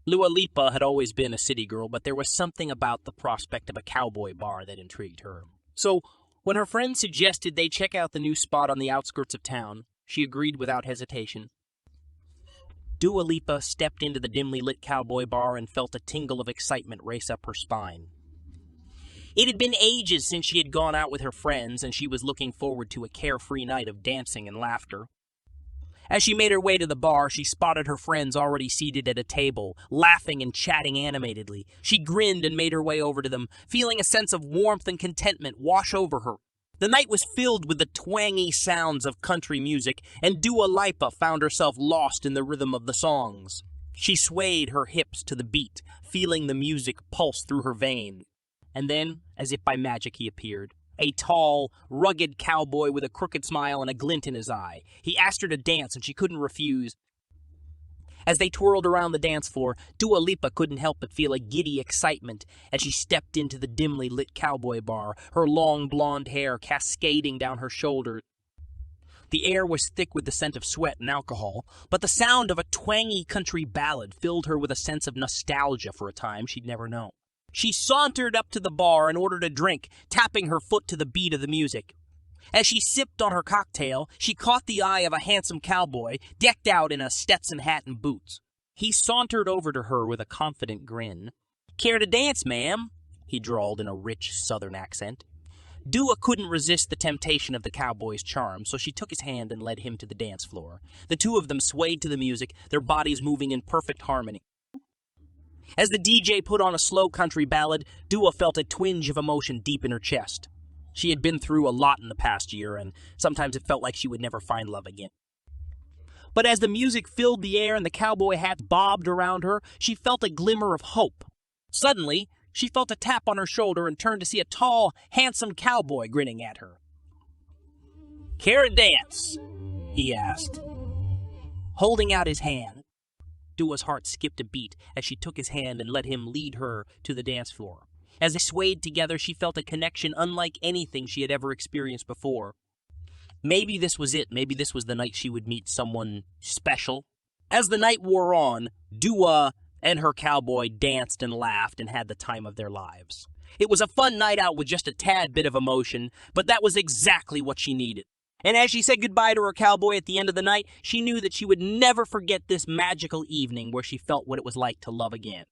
Lipa had always been a city girl, but there was something about the prospect of a cowboy bar that intrigued her. So, when her friend suggested they check out the new spot on the outskirts of town, she agreed without hesitation. Dua Lipa stepped into the dimly lit cowboy bar and felt a tingle of excitement race up her spine. It had been ages since she had gone out with her friends, and she was looking forward to a carefree night of dancing and laughter. As she made her way to the bar, she spotted her friends already seated at a table, laughing and chatting animatedly. She grinned and made her way over to them, feeling a sense of warmth and contentment wash over her. The night was filled with the twangy sounds of country music, and Dua Lipa found herself lost in the rhythm of the songs. She swayed her hips to the beat, feeling the music pulse through her veins. And then, as if by magic, he appeared. A tall, rugged cowboy with a crooked smile and a glint in his eye. He asked her to dance, and she couldn't refuse. As they twirled around the dance floor, Dua Lipa couldn't help but feel a giddy excitement as she stepped into the dimly lit cowboy bar, her long blonde hair cascading down her shoulders. The air was thick with the scent of sweat and alcohol, but the sound of a twangy country ballad filled her with a sense of nostalgia for a time she'd never known. She sauntered up to the bar and ordered a drink, tapping her foot to the beat of the music. As she sipped on her cocktail, she caught the eye of a handsome cowboy, decked out in a Stetson hat and boots. He sauntered over to her with a confident grin. "Care to dance, ma'am?" he drawled in a rich southern accent. Dua couldn't resist the temptation of the cowboy's charm, so she took his hand and led him to the dance floor. The two of them swayed to the music, their bodies moving in perfect harmony. As the DJ put on a slow country ballad, Dua felt a twinge of emotion deep in her chest. She had been through a lot in the past year, and sometimes it felt like she would never find love again. But as the music filled the air and the cowboy hat bobbed around her, she felt a glimmer of hope. Suddenly, she felt a tap on her shoulder and turned to see a tall, handsome cowboy grinning at her. "Care to dance?" he asked, holding out his hand. Dua's heart skipped a beat as she took his hand and let him lead her to the dance floor. As they swayed together, she felt a connection unlike anything she had ever experienced before. Maybe this was it. Maybe this was the night she would meet someone special. As the night wore on, Dua and her cowboy danced and laughed and had the time of their lives. It was a fun night out with just a tad bit of emotion, but that was exactly what she needed. And as she said goodbye to her cowboy at the end of the night, she knew that she would never forget this magical evening where she felt what it was like to love again.